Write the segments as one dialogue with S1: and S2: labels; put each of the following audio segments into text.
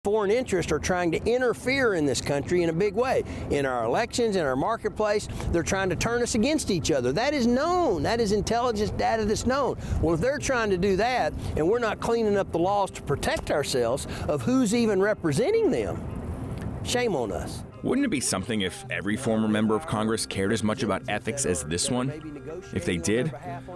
S1: Foreign interests are trying to interfere in this country in a big way. In our elections, in our marketplace, they're trying to turn us against each other. That is known. That is intelligence data that's known. Well, if they're trying to do that and we're not cleaning up the laws to protect ourselves of who's even representing them, shame on us.
S2: Wouldn't it be something if every former member of Congress cared as much about ethics as this one? If they did,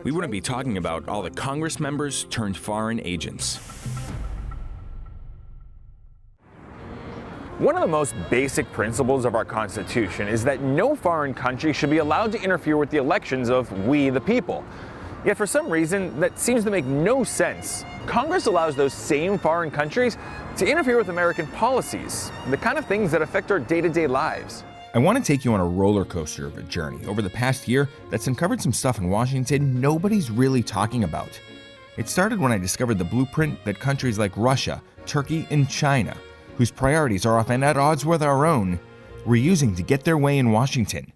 S2: we wouldn't be talking about all the Congress members turned foreign agents.
S3: One of the most basic principles of our Constitution is that no foreign country should be allowed to interfere with the elections of we the people. Yet for some reason, that seems to make no sense. Congress allows those same foreign countries to interfere with American policies, the kind of things that affect our day-to-day lives.
S4: I want to take you on a roller coaster of a journey over the past year that's uncovered some stuff in Washington nobody's really talking about. It started when I discovered the blueprint that countries like Russia, Turkey, and China, whose priorities are often at odds with our own, were using to get their way in Washington.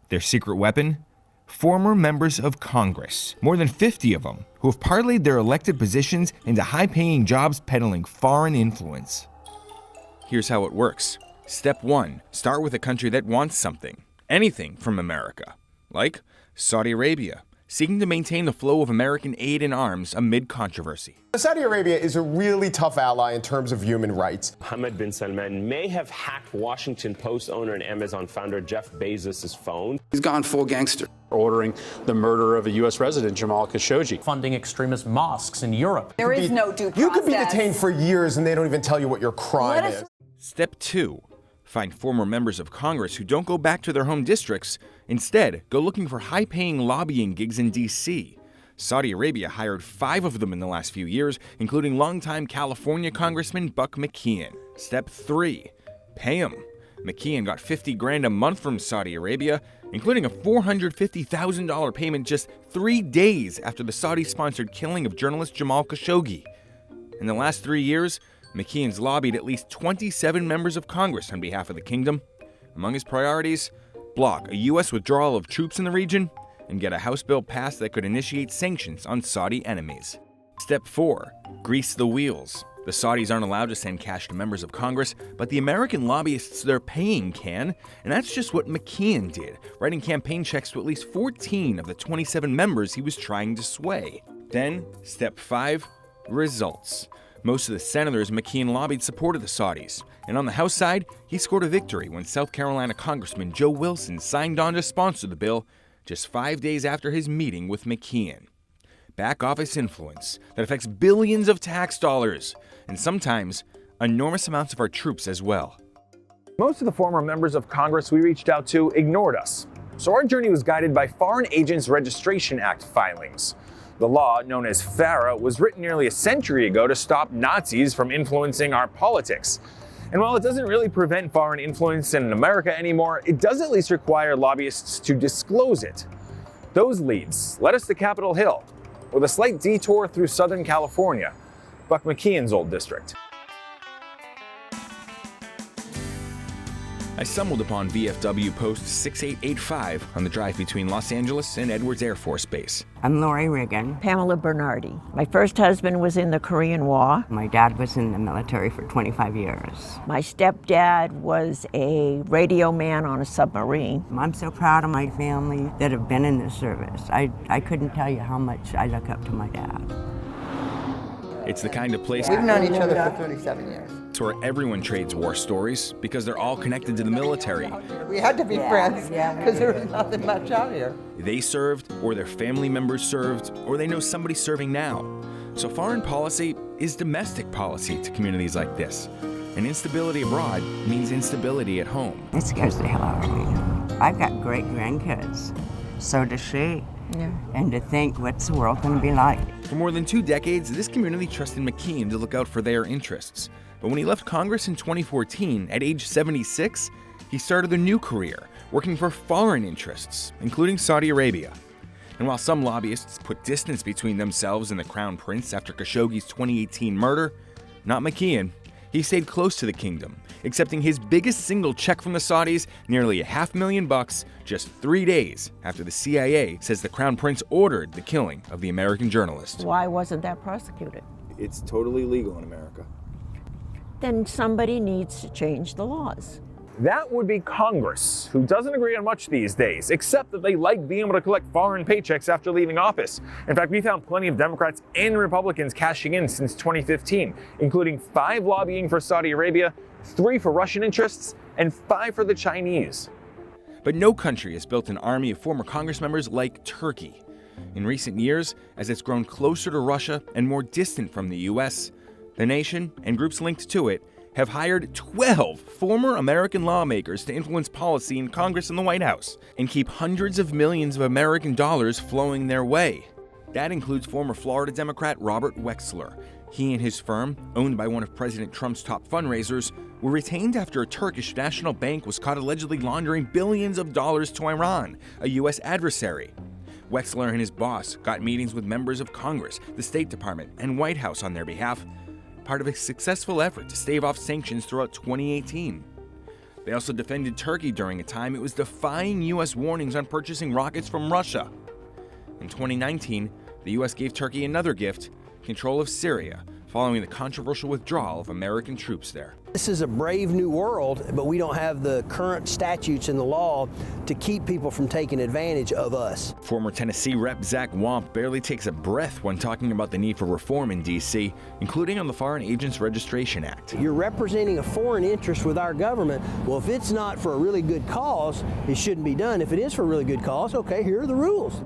S4: Their secret weapon? Former members of Congress, more than 50 of them, who have parlayed their elected positions into high-paying jobs peddling foreign influence.
S2: Here's how it works. Step 1. Start with a country that wants something, anything from America, like Saudi Arabia, seeking to maintain the flow of American aid and arms amid controversy.
S5: Saudi Arabia is a really tough ally in terms of human rights.
S6: Mohammed bin Salman may have hacked Washington Post owner and Amazon founder Jeff Bezos' phone.
S7: He's gone full gangster.
S8: Ordering the murder of a U.S. resident, Jamal Khashoggi.
S9: Funding extremist mosques in Europe.
S10: There is no due process.
S5: You could be detained for years and they don't even tell you what your crime is.
S2: Step 2. Find former members of Congress who don't go back to their home districts. Instead, go looking for high-paying lobbying gigs in D.C. Saudi Arabia hired 5 of them in the last few years, including longtime California Congressman Buck McKeon. Step 3. Pay him. McKeon got $50,000 a month from Saudi Arabia, including a $450,000 payment just 3 days after the Saudi-sponsored killing of journalist Jamal Khashoggi. In the last 3 years, McKeon's lobbied at least 27 members of Congress on behalf of the kingdom. Among his priorities, block a U.S. withdrawal of troops in the region, and get a House bill passed that could initiate sanctions on Saudi enemies. Step 4. Grease the wheels. The Saudis aren't allowed to send cash to members of Congress, but the American lobbyists they're paying can, and that's just what McKeon did, writing campaign checks to at least 14 of the 27 members he was trying to sway. Then, Step 5. Results. Most of the senators McKeon lobbied supported the Saudis, and on the House side, he scored a victory when South Carolina Congressman Joe Wilson signed on to sponsor the bill just 5 days after his meeting with McKeon. Back office influence that affects billions of tax dollars, and sometimes enormous amounts of our troops as well.
S3: Most of the former members of Congress we reached out to ignored us, so our journey was guided by Foreign Agents Registration Act filings. The law, known as FARA, was written nearly a century ago to stop Nazis from influencing our politics. And while it doesn't really prevent foreign influence in America anymore, it does at least require lobbyists to disclose it. Those leads led us to Capitol Hill, with a slight detour through Southern California, Buck McKeon's old district.
S2: I stumbled upon VFW Post 6885 on the drive between Los Angeles and Edwards Air Force Base.
S11: I'm Lori Riggin.
S12: Pamela Bernardi. My first husband was in the Korean War.
S11: My dad was in the military for 25 years.
S12: My stepdad was a radio man on a submarine.
S11: I'm so proud of my family that have been in the service. I couldn't tell you how much I look up to my dad.
S2: It's the kind of place
S13: we've known each other for 37 years.
S2: It's where everyone trades war stories because they're all connected to the military.
S13: We had to be friends because there was nothing much out here.
S2: They served, or their family members served, or they know somebody serving now. So foreign policy is domestic policy to communities like this. And instability abroad means instability at home.
S11: It scares the hell out of me. I've got great grandkids. So does she. Yeah. And to think, what's the world going to be like?
S2: For more than 2 decades, this community trusted McKeon to look out for their interests. But when he left Congress in 2014, at age 76, he started a new career, working for foreign interests, including Saudi Arabia. And while some lobbyists put distance between themselves and the Crown Prince after Khashoggi's 2018 murder, not McKeon. He stayed close to the kingdom, accepting his biggest single check from the Saudis, nearly $500,000, just 3 days after the CIA says the Crown Prince ordered the killing of the American journalist.
S12: Why wasn't that prosecuted?
S14: It's totally legal in America.
S12: then somebody needs to change the laws.
S3: That would be Congress, who doesn't agree on much these days, except that they like being able to collect foreign paychecks after leaving office. In fact, we found plenty of Democrats and Republicans cashing in since 2015, including 5 lobbying for Saudi Arabia, 3 for Russian interests, and 5 for the Chinese.
S2: But no country has built an army of former Congress members like Turkey. In recent years, as it's grown closer to Russia and more distant from the U.S., the nation and groups linked to it have hired 12 former American lawmakers to influence policy in Congress and the White House and keep hundreds of millions of American dollars flowing their way. That includes former Florida Democrat Robert Wexler. He and his firm, owned by one of President Trump's top fundraisers, were retained after a Turkish national bank was caught allegedly laundering billions of dollars to Iran, a U.S. adversary. Wexler and his boss got meetings with members of Congress, the State Department, and White House on their behalf, part of a successful effort to stave off sanctions throughout 2018. They also defended Turkey during a time it was defying U.S. warnings on purchasing rockets from Russia. In 2019, the U.S. gave Turkey another gift, control of Syria, following the controversial withdrawal of American troops there.
S1: This is a brave new world, but we don't have the current statutes in the law to keep people from taking advantage of us.
S2: Former Tennessee Rep. Zach Wamp barely takes a breath when talking about the need for reform in D.C., including on the Foreign Agents Registration Act.
S1: You're representing a foreign interest with our government. Well, if it's not for a really good cause, it shouldn't be done. If it is for a really good cause, okay, here are the rules.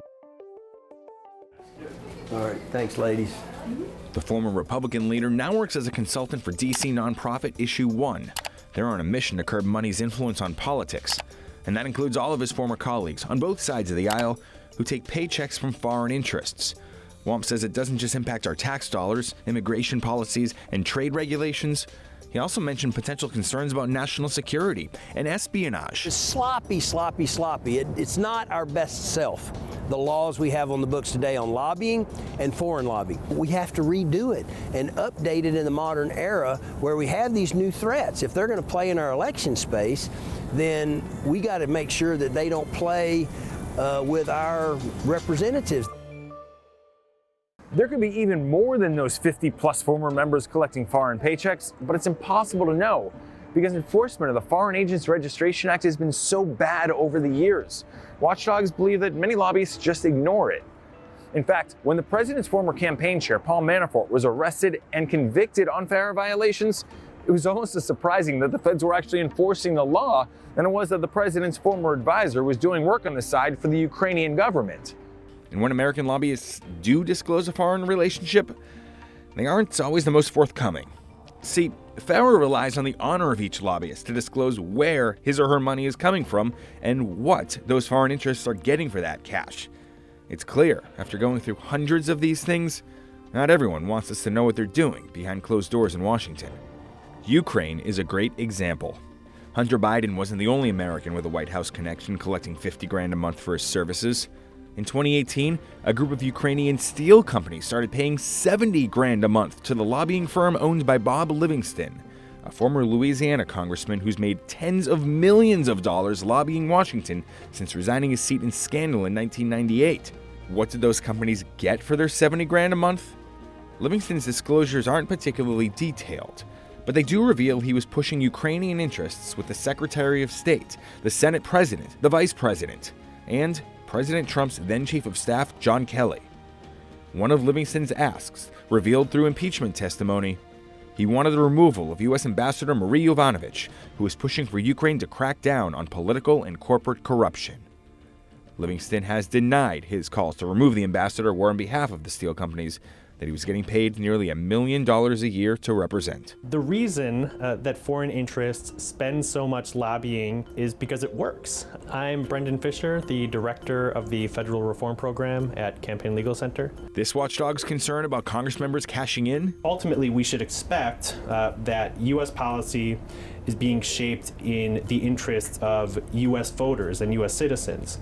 S1: All right, thanks, ladies.
S2: The former Republican leader now works as a consultant for D.C. nonprofit Issue 1. They're on a mission to curb money's influence on politics, and that includes all of his former colleagues on both sides of the aisle who take paychecks from foreign interests. Wamp says it doesn't just impact our tax dollars, immigration policies, and trade regulations. He also mentioned potential concerns about national security and espionage.
S1: It's sloppy, sloppy, sloppy. It's not our best self. The laws we have on the books today on lobbying and foreign lobbying. We have to redo it and update it in the modern era where we have these new threats. If they're going to play in our election space, then we got to make sure that they don't play with our representatives.
S3: There could be even more than those 50-plus former members collecting foreign paychecks, but it's impossible to know because enforcement of the Foreign Agents Registration Act has been so bad over the years. Watchdogs believe that many lobbyists just ignore it. In fact, when the president's former campaign chair, Paul Manafort, was arrested and convicted on FARA violations, it was almost as surprising that the feds were actually enforcing the law than it was that the president's former advisor was doing work on the side for the Ukrainian government.
S2: And when American lobbyists do disclose a foreign relationship, they aren't always the most forthcoming. See, FARA relies on the honor of each lobbyist to disclose where his or her money is coming from and what those foreign interests are getting for that cash. It's clear, after going through hundreds of these things, not everyone wants us to know what they're doing behind closed doors in Washington. Ukraine is a great example. Hunter Biden wasn't the only American with a White House connection collecting $50,000 a month for his services. In 2018, a group of Ukrainian steel companies started paying $70,000 a month to the lobbying firm owned by Bob Livingston, a former Louisiana congressman who's made tens of millions of dollars lobbying Washington since resigning his seat in scandal in 1998. What did those companies get for their $70,000 a month? Livingston's disclosures aren't particularly detailed, but they do reveal he was pushing Ukrainian interests with the Secretary of State, the Senate President, the Vice President, and President Trump's then Chief of Staff, John Kelly. One of Livingston's asks, revealed through impeachment testimony, he wanted the removal of U.S. Ambassador Marie Yovanovitch, who was pushing for Ukraine to crack down on political and corporate corruption. Livingston has denied his calls to remove the ambassador were on behalf of the steel companies that he was getting paid nearly $1 million a year to represent.
S7: The reason that foreign interests spend so much lobbying is because it works. I'm Brendan Fisher, the director of the Federal Reform Program at Campaign Legal Center.
S2: This watchdog's concern about Congress members cashing in?
S7: Ultimately, we should expect that U.S. policy is being shaped in the interests of U.S. voters and U.S. citizens,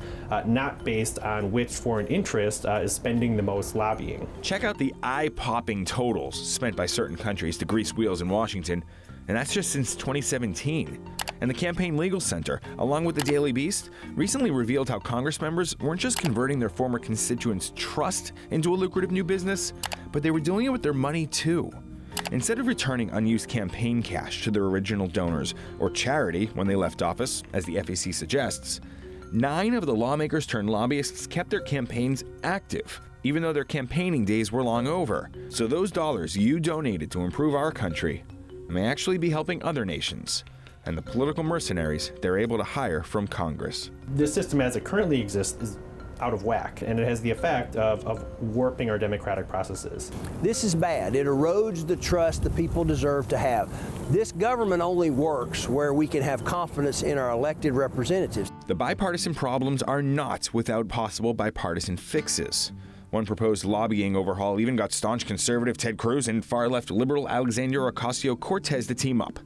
S7: not based on which foreign interest is spending the most lobbying.
S2: Check out the eye-popping totals spent by certain countries to grease wheels in Washington, and that's just since 2017. And the Campaign Legal Center, along with the Daily Beast, recently revealed how Congress members weren't just converting their former constituents' trust into a lucrative new business, but they were doing it with their money too. Instead of returning unused campaign cash to their original donors or charity when they left office, as the FEC suggests, 9 of the lawmakers turned lobbyists kept their campaigns active, even though their campaigning days were long over. So those dollars you donated to improve our country may actually be helping other nations and the political mercenaries they're able to hire from Congress.
S7: This system as it currently exists is out of whack, and it has the effect of warping our democratic processes.
S1: This is bad. It erodes the trust the people deserve to have. This government only works where we can have confidence in our elected representatives.
S2: The bipartisan problems are not without possible bipartisan fixes. One proposed lobbying overhaul even got staunch conservative Ted Cruz and far-left liberal Alexandria Ocasio-Cortez to team up.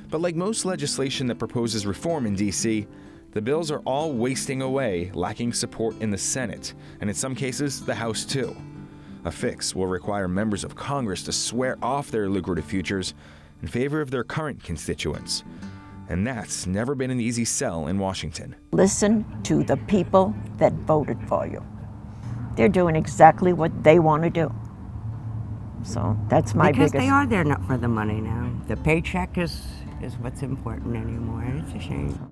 S2: But like most legislation that proposes reform in D.C., the bills are all wasting away, lacking support in the Senate, and in some cases, the House too. A fix will require members of Congress to swear off their lucrative futures in favor of their current constituents. And that's never been an easy sell in Washington.
S12: Listen to the people that voted for you. They're doing exactly what they want to do. So that's my
S11: because
S12: biggest...
S11: they are there not for the money now. The paycheck is what's important anymore. It's a shame.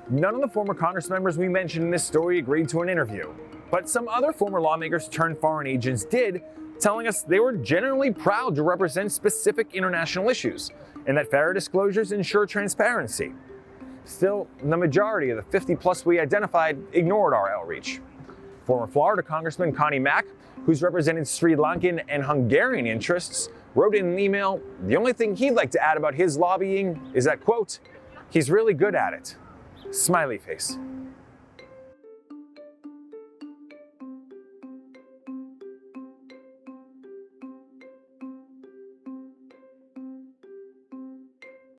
S3: None of the former Congress members we mentioned in this story agreed to an interview, but some other former lawmakers turned foreign agents did, telling us they were genuinely proud to represent specific international issues and that fair disclosures ensure transparency. Still, the majority of the 50+ we identified ignored our outreach. Former Florida Congressman Connie Mack, who's represented Sri Lankan and Hungarian interests, wrote in an email, the only thing he'd like to add about his lobbying is that, quote, he's really good at it. Smiley face.